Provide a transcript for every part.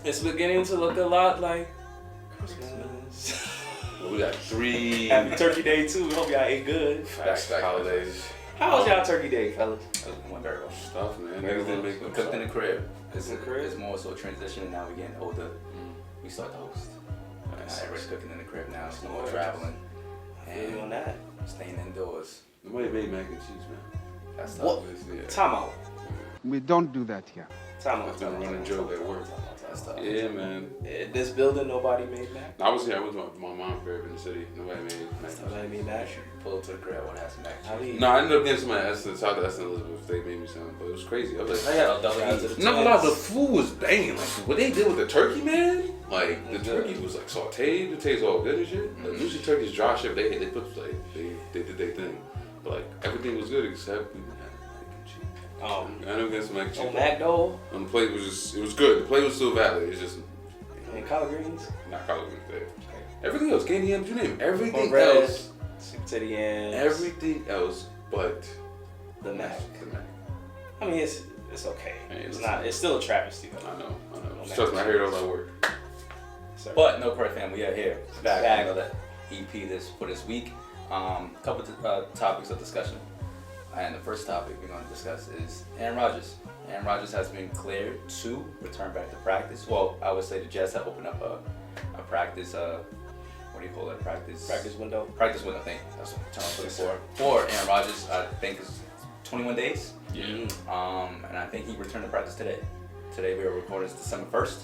It's beginning to look a lot like Christmas. Well, we got 3 Happy Turkey Day too. We hope y'all ate good. holidays. How was y'all Turkey Day, fellas? It went very well. Stuff, man. Very Niggas didn't well. make We no cooked in the stuff. crib. It's, In the crib? it's more so a transition. Now we're getting older. We start to host. Nice. Everybody's cooking in the crib now. It's no more traveling. I feel you on that. Staying indoors. Nobody made mac and cheese, man. That's What? tough. Yeah. Time out. We don't do that here. Time out. That's been a running joke at work. That's tough. Yeah, man. In this building, nobody made mac. I was here. I was with my mom's crib in the city. Nobody made mac and cheese. Nobody made mac. Pull up to the crib. I want to have some mac How and do cheese. you? No, I ended up getting some Essence. Shout out to Essence Elizabeth. They made me some, but it was crazy. I was like, Double Shout out to easy. the no, the twins. food was banging. Like what they did with the turkey, man. Like the turkey was like sauteed. It tastes all good and shit. Like, usually turkey's dry shit. They put like they did their thing, but like everything was good except we had mac and cheese. I never get some mac and cheese. On mac dough And the plate was just, it was good. The plate was still valid. It's just and collard greens. not collard greens there. Everything else, candy yams, you name it. Everything Cornbread, else. sweet potato yams. Everything else but the mac. the mac. I mean, it's okay. Hey, It's listen. not. It's still a travesty though. I know. mac Trust me, I and hear it all at work. Sorry. But no prayer fam, we are here. Back Back. with another EP for this week. Couple topics of discussion. And the first topic we're going to discuss is Aaron Rodgers. Aaron Rodgers has been cleared to return back to practice. Well, I would say the Jets have opened up a practice. What do you call it? Practice window. Practice window. Thing. That's what I'm trying to look for Aaron Rodgers. I think it's 21 days. Yeah. And I think he returned to practice today. Today we are recording December 1st.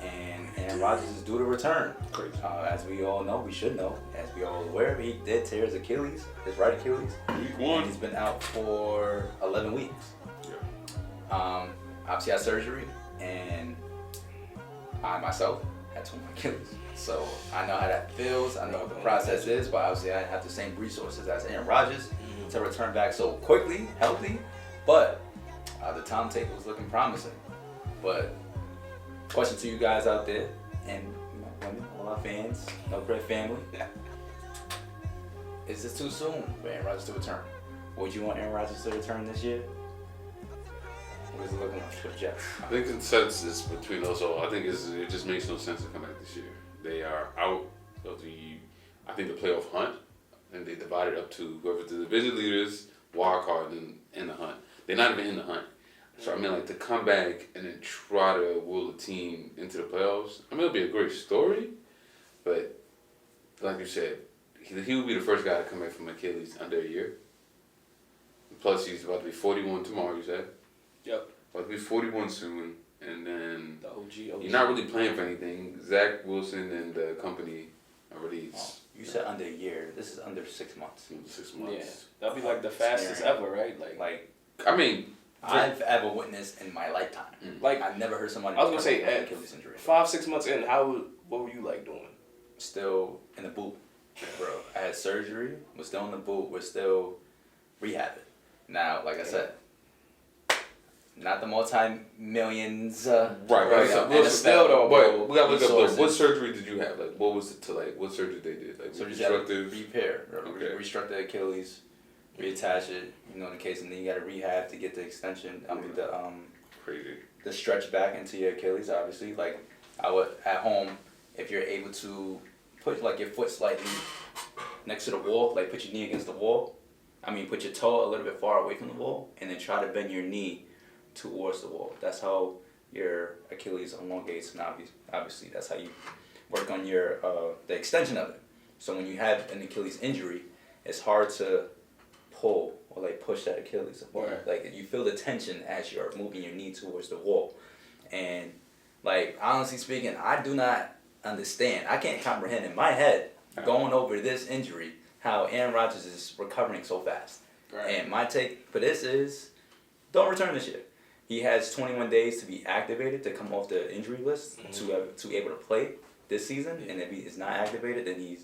And Aaron Rodgers is due to return. Crazy. As we all know, we should know, as we all aware, he did tear his Achilles, his right Achilles. Week And 1. he's been out for 11 weeks. Yeah. Obviously had surgery, and I myself had torn my Achilles. So I know how that feels. I know what the process is, but obviously I didn't have the same resources as Aaron Rodgers to return back so quickly, healthy. But the timetable was looking promising. But question to you guys out there, and women, all our fans, No Great Family, is this too soon for Aaron Rodgers to return? Would you want Aaron Rodgers to return this year? What is it looking like for the Jets? I think consensus between us all, I think it just makes no sense to come back this year. They are out of I think the playoff hunt, and they divided up to whoever the division leaders, wild card, and in the hunt. They're not even in the hunt. So I mean, like to come back and then try to will the team into the playoffs. I mean, it'll be a great story, but like you said, he will be the first guy to come back from Achilles under a year. Plus, he's about to be 41 tomorrow. You said. Yep. About to be 41 soon, and then The OG. you're not really playing for anything. Zach Wilson and the company already. You said under a year. This is under 6 months. 6 Yeah, months. that'll be like the fastest ever, right? Like I mean, I've ever witnessed in my lifetime. Like I've never heard somebody. I was gonna say, recover from at Achilles injury. 5-6 months in, what were you like doing? Still in the boot, bro. I had surgery. We're still in the boot. We're still rehabbing. Now, like I said, not the multi-millions. right. So, And still though, but we gotta look up resources. what surgery did you have? Like, what was it to like? What surgery they did? Like, So just have to reconstructive. repair, Okay. restruct the Achilles, reattach it. You know, in the case, and then you got to rehab to get the extension. I mean Crazy. the stretch back into your Achilles. Obviously, like I would at home, if you're able to put like your foot slightly next to the wall, like put your knee against the wall. I mean, put your toe a little bit far away from the wall, and then try to bend your knee towards the wall. That's how your Achilles elongates, and obviously that's how you work on your the extension of it. So when you have an Achilles injury, it's hard to pull or like push that Achilles apart. Right. Like you feel the tension as you're moving your knee towards the wall, and like honestly speaking, I do not understand. I can't comprehend in my head going over this injury how Aaron Rodgers is recovering so fast. Right. And my take for this is, don't return this year. He has 21 days to be activated to come off the injury list to able to play this season. And if he is not activated, then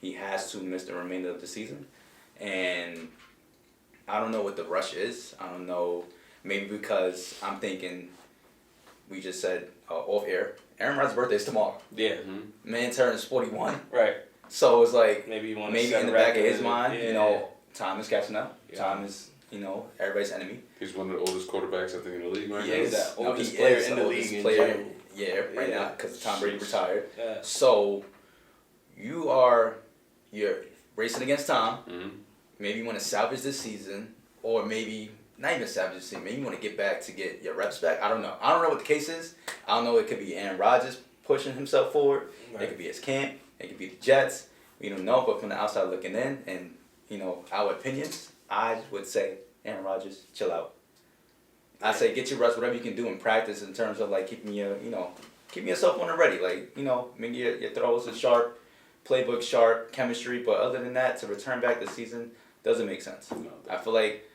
he has to miss the remainder of the season. And I don't know what the rush is. I don't know. Maybe because I'm thinking, we just said off air, Aaron Rodgers' birthday is tomorrow. Yeah. Man turns 41. Right. So it's like Maybe you want maybe in the back of his mind, you know, time is catching up. Yeah. Time is you know, everybody's enemy. He's one of the oldest quarterbacks I think in the league right now. He's that No, oldest he player is in the the oldest league in player. general. Yeah, right now because Tom Brady retired. Yeah. So you're racing against Tom. Mm-hmm. Maybe you want to salvage this season, or maybe not even salvage this season. Maybe you want to get back to get your reps back. I don't know. I don't know what the case is. I don't know. It could be Aaron Rodgers pushing himself forward. Right. It could be his camp. It could be the Jets. We don't know. But from the outside looking in, and you know our opinions, I would say Aaron Rodgers, chill out. I say get your reps, whatever you can do in practice in terms of like keeping yourself on the ready. Like, you know, maybe your throws are sharp, playbook sharp, chemistry. But other than that, to return back this season doesn't make sense. No, I feel like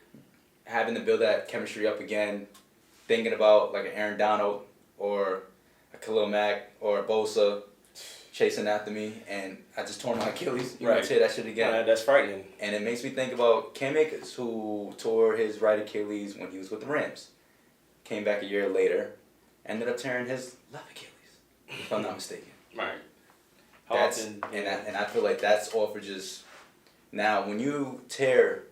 having to build that chemistry up again, thinking about like an Aaron Donald or a Khalil Mack or a Bosa chasing after me, and I just tore my Achilles. You Right. tear that shit again. Yeah, that's frightening. And it makes me think about Cam Akers, who tore his right Achilles when he was with the Rams. Came back a year later, ended up tearing his left Achilles, if I'm not mistaken. Right. How That's often? and I feel like that's all for just now when you tear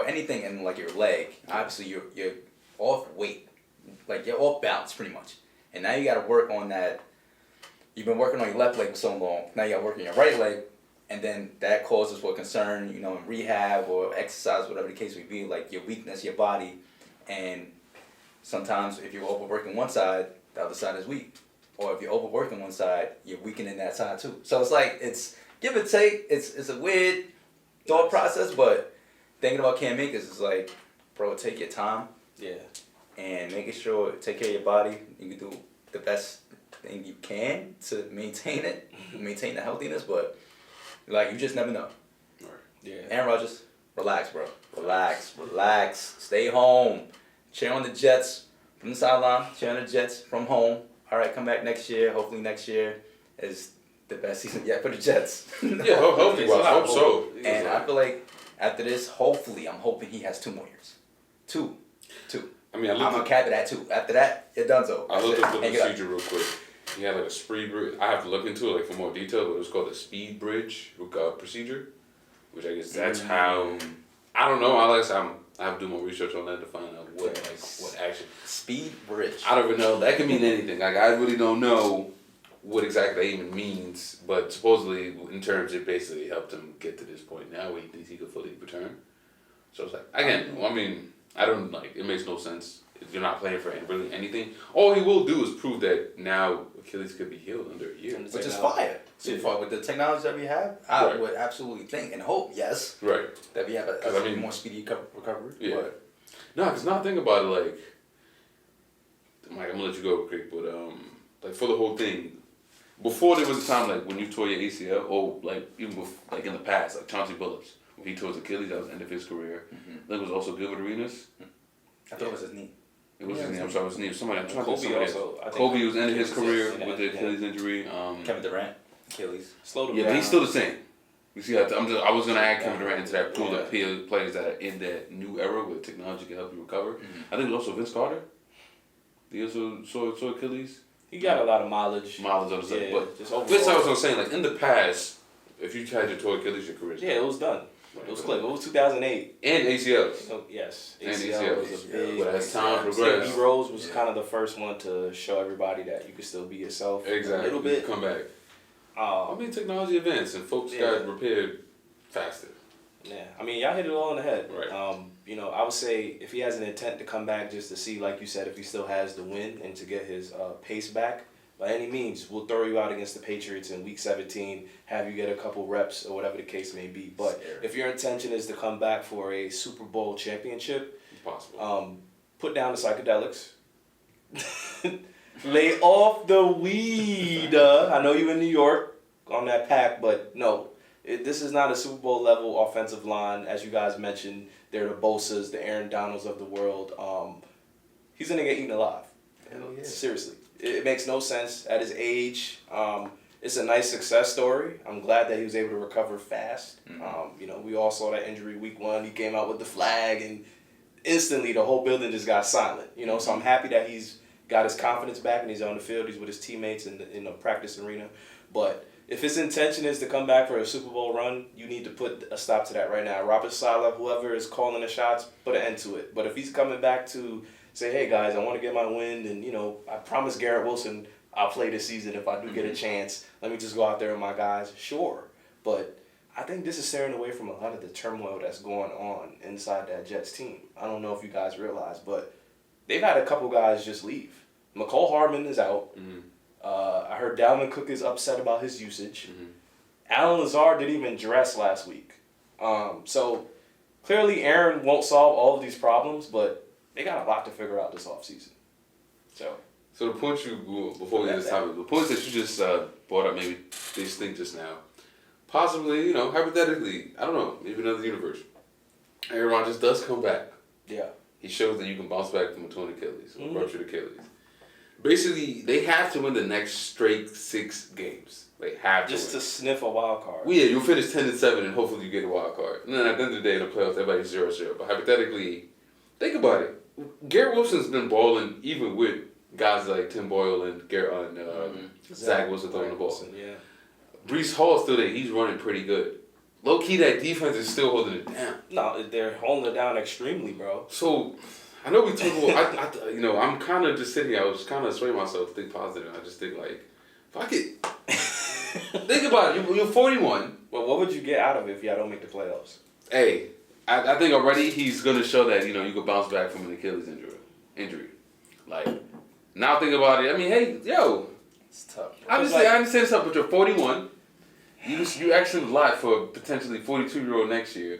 anything in like your leg, obviously you're off weight, like you're off balance pretty much, and now you got to work on that. You've been working on your left leg for so long. Now you got to work on your right leg, and then that causes what concern, you know, in rehab or exercise, whatever the case may be, like your weakness, your body, and sometimes if you're overworking one side, the other side is weak. Or if you're overworking one side, you're weakening that side too. So it's like, it's give and take. It's a weird thought process, but thinking about Cam Akers is like, bro, take your time Yeah. and making sure, take care of your body. You can do the best thing you can to maintain it, maintain the healthiness, but like, you just never know. Right. Yeah. Aaron Rodgers, relax, bro. Relax. Stay home. Cheer on the Jets from the sideline. Cheer on the Jets from home. All right, come back next year. Hopefully next year is the best season yet for the Jets. Yeah, hopefully. Well, I hope so. And I feel like after this, hopefully, I'm hoping he has 2 more years. Two. I mean, I'm going to cap it at 2. After that, you're donezo. I looked up the Hang it up. procedure real quick. He had like a speed bridge. I have to look into it like for more detail, but it was called the speed bridge procedure, which I guess that's how. I don't know. I have to do more research on that to find out what action. Speed bridge. I don't even know. That can mean anything. Like I really don't know what exactly that even means. But supposedly, in terms, it basically helped him get to this point now where he thinks he could fully return. So it's like again. I mean, I don't like. It makes no sense. If you're not playing for really anything, all he will do is prove that now Achilles could be healed under a year. Which is fire. So far, with the technology that we have, I would absolutely think and hope, yes, Right. that we have a more speedy recovery. Yeah. But No, because now think about it, like, Mike, I'm gonna let you go quick, but like for the whole thing, before there was a time like when you tore your ACL, or like even before, like in the past, like Chauncey Billups, when he tore his Achilles, that was the end of his career. I think it was also Gilbert Arenas. I thought it was his knee. It was his knee. I'm sorry, it was his knee. Somebody. I'm trying to think Kobe somebody also. I think Kobe was ending his career yeah, with the Achilles injury. Kevin Durant, Achilles. Slowed him Yeah, down. but he's still the same. You see, I was gonna add Kevin Durant into that pool of players that are in that new era where technology can help you recover. I think it was also Vince Carter. He also saw Achilles. He got a lot of mileage. Mileage on the side, but just overall. this I was saying, like in the past, if you had your torn Achilles, your career's Yeah, it was done. It was click. It was 2008. and ACLs. So, yes, And ACL was a big. But as time Stevie progressed, Rose was kind of the first one to show everybody that you could still be yourself. exactly, A little bit. come back. I mean, technology advanced and folks got repaired faster. Yeah, I mean, y'all hit it all on the head. Right. You know, I would say if he has an intent to come back just to see, like you said, if he still has the win and to get his pace back, by any means, we'll throw you out against the Patriots in Week 17, have you get a couple reps or whatever the case may be. But if your intention is to come back for a Super Bowl championship, It's possible. put down the psychedelics. Lay off the weed. I know you in New York on that pack, but no. This is not a Super Bowl level offensive line. As you guys mentioned, they're the Bosas, the Aaron Donalds of the world. He's going to get eaten alive. Hell yeah. Seriously. It makes no sense at his age. It's a nice success story. I'm glad that he was able to recover fast. You know, we all saw that injury Week 1. He came out with the flag, and instantly the whole building just got silent. You know, so I'm happy that he's got his confidence back and he's on the field. He's with his teammates in the practice arena. But If his intention is to come back for a Super Bowl run, you need to put a stop to that right now. Robert Saleh, whoever is calling the shots, put an end to it. But if he's coming back to say, hey guys, I want to get my win, and I promise Garrett Wilson I'll play this season if I do get a chance. Let me just go out there with my guys. Sure. But I think this is staring away from a lot of the turmoil that's going on inside that Jets team. I don't know if you guys realize, but they've had a couple guys just leave. McCole Hardman is out. Mm-hmm. I heard Dalvin Cook is upset about his usage. Mm-hmm. Alan Lazard didn't even dress last week. So clearly Aaron won't solve all of these problems, but they got a lot to figure out this offseason. So the points before we get this topic, the points that you just brought up, maybe they stink just now. Possibly, hypothetically, I don't know, maybe another universe. Aaron Rodgers does come back. Yeah. He shows that you can bounce back from a torn Achilles, or ruptured Achilles. Basically, they have to win the next straight 6 games. They have Just to to sniff a wild card. Well, yeah, you'll finish 10-7 and hopefully you get a wild card. And then at the end of the day in the playoffs, everybody's 0-0. But hypothetically, think about it. Garrett Wilson's been balling even with guys like Tim Boyle and Zach Wilson throwing the ball. Yeah. Breece Hall's still there. He's running pretty good. Low key, that defense is still holding it down. No, they're holding it down extremely, bro. So, I know we talk about. I'm kind of just sitting here. I was kind of swaying myself to think positive. I just think like, fuck it. Think about it. You're 41. Well, what would you get out of it if y'all don't make the playoffs? Hey, I think already he's gonna show that you can bounce back from an Achilles injury. Like, now think about it. I mean, hey, yo. It's tough. I understand something, but you're 41. You actually lied for a potentially 42-year-old next year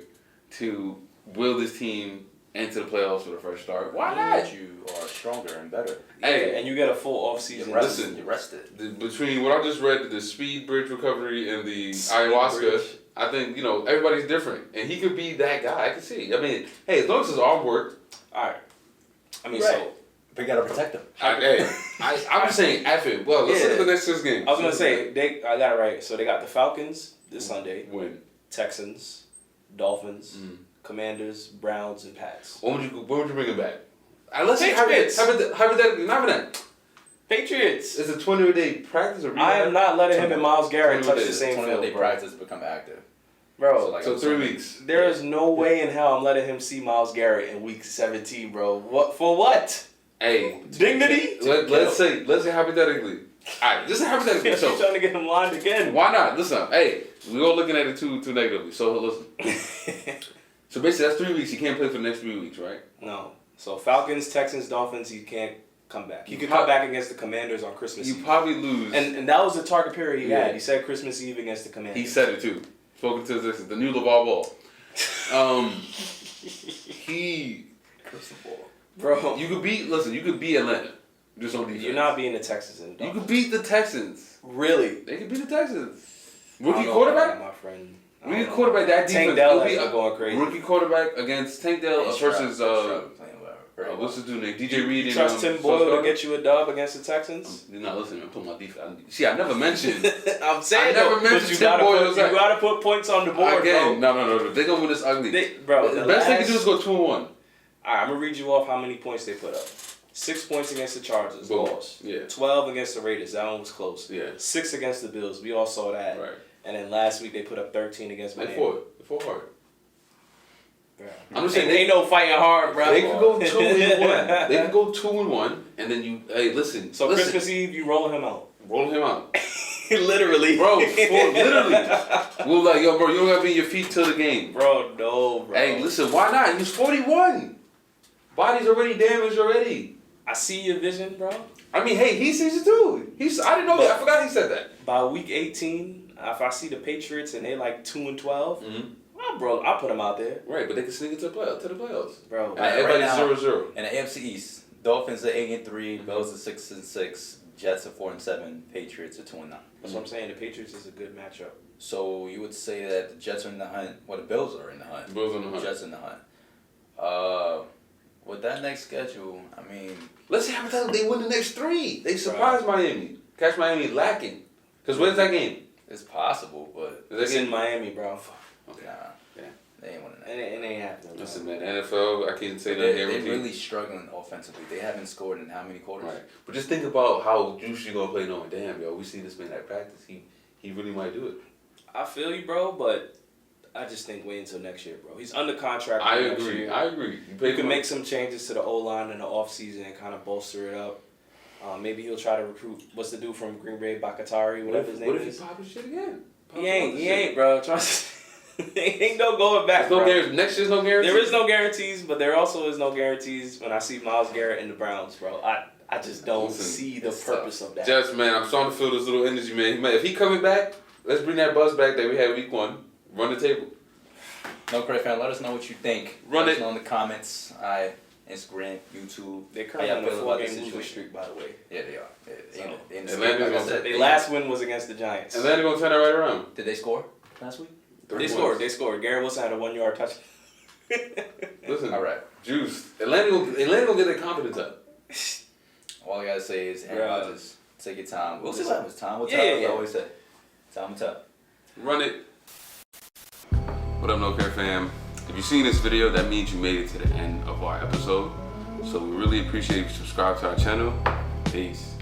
to will this team into the playoffs for the first start. Why not? You are stronger and better. Hey, and you get a full offseason. Listen, you rested. Between what I just read, the speed bridge recovery and the ayahuasca, bridge. I think everybody's different, and he could be that guy. I can see. I mean, hey, as long as his arm worked. All right. I mean, Right. But you gotta protect him. I'm just saying, F it. Well, let's look at the next 6 games. I was gonna say I got it right. So they got the Falcons this Sunday, Win. Texans, Dolphins, Commanders, Browns, and Pats. When would you bring him back? Let's say Patriots. hypothetically, not even that. Patriots. It's a 20-day practice or rehab? I am not letting him and Myles Garrett touch the same 20 field, day bro. practice become active. Bro, So 3 weeks. there is no way in hell I'm letting him see Myles Garrett in week 17, bro. What for? What? Hey, Dignity? let's say hypothetically. Alright, just hypothetically. You're So trying to get him lined again. why not? Listen, hey, we're all looking at it too negatively. So listen. So basically, that's 3 weeks. He can't play for the next 3 weeks, right? No. So Falcons, Texans, Dolphins, he can't come back. He could come back against the Commanders on Christmas Eve. You probably lose. And that was the target period he Yeah. had. He said Christmas Eve against the Commanders. He said it too. Spoken to the new LeVar Ball. Crystal ball. Bro, You could beat Atlanta. Just on defense. you're not beating the Texans and You Dolphins. could beat the Texans. Really? They could beat the Texans. I don't Rookie know quarterback? about that, my friend. I Rookie don't know. quarterback, that Tank defense. Dell It'll has be been going crazy. Rookie quarterback against Tank Dell versus what's his dude name? DJ Reed. You and trust Tim Boyle Sauce to get you a dub against the Texans? You're not listening. I'm talking about defense. See, I never mentioned. I'm saying I never though, but mentioned you Tim gotta Boyle put, was you like- gotta put points on the board, Again, bro. no. They're gonna win this ugly. The best they can do is go 2-1. Alright, I'm gonna read you off how many points they put up. 6 points against the Chargers, Boom. lost. Yeah. 12 against the Raiders, that one was close. Yeah. 6 against the Bills, we all saw that. Right. And then last week they put up 13 against They Miami. fought hard. Yeah. I'm just saying ain't no fighting hard, bro. They could go 2-1. They could go 2-1, and then you listen. So listen, Christmas Eve, you rolling him out. roll him out, Literally. bro. Literally, we're like, yo, bro, you don't gotta be on your feet till the game. Bro, no, bro. Hey, listen, why not? He's 41. Body's already damaged already. I see your vision, bro. I mean, hey, he sees it too. I didn't know that. I forgot he said that. By week 18, if I see the Patriots and they like 2-12, well, bro, I'll put them out there. Right, but they can sneak into the playoffs. Bro, And everybody's now- 0-0. In the AFC East, Dolphins are 8-3, Bills are 6-6, Jets are 4-7, Patriots are 2-9. that's what I'm saying. The Patriots is a good matchup. So you would say that the Jets are in the hunt. Well, the Bills are in the hunt. Bills on the hunt. Jets in the hunt. With that next schedule, I mean, Let's say hypothetically they win the next 3. They surprise Miami. Catch Miami lacking. Because when's that game? it's possible, but Is that It's in game? Miami, bro. Okay. nah, Yeah. they ain't winning that. It ain't happening. Bro. Listen, man, NFL, I can't say that They're guarantee. really struggling offensively. They haven't scored in how many quarters? Right. But just think about how juice you're going to play knowing, damn, yo, we see this man at practice. he really might do it. I feel you, bro, but I just think wait until next year, bro. He's under contract for I next agree. year. I agree. You can make some changes to the O-line in the offseason and kind of bolster it up. Maybe he'll try to recruit, what's the dude from Green Bay, Bakatari, whatever his name What if is. he pop his shit again? He ain't, bro. Trust ain't no going back, There's no bro. guarantee. Next year's no guarantee. There is no guarantees, but there also is no guarantees when I see Myles Garrett in the Browns, bro. I just don't see the purpose of that. Jets, man, I'm starting to feel this little energy, man. If he coming back, let's bring that buzz back that we had week 1. Run the table. No, Craig fan, let us know what you think. Run let us it. know in the comments. Instagram, YouTube. They're How currently y'all on a feel about 4-game this losing situation? streak, by the way. Yeah, they are. So, They in the Atlanta's like I gonna said, Their last win was against the Giants. Atlanta gonna turn that right around. Did they score last week? They scored. Garrett Wilson had a 1-yard touchdown. Listen, All right. Juice. Atlanta gonna get their confidence up. All I gotta say is, Aaron Bruh. Rodgers, take your time. We'll see Listen. what happens. Time will Yeah, tell. yeah, As yeah. I always say. Time will tell. Run it. What up, No Care fam? If you've seen this video, that means you made it to the end of our episode. So we really appreciate if you subscribe to our channel. Peace.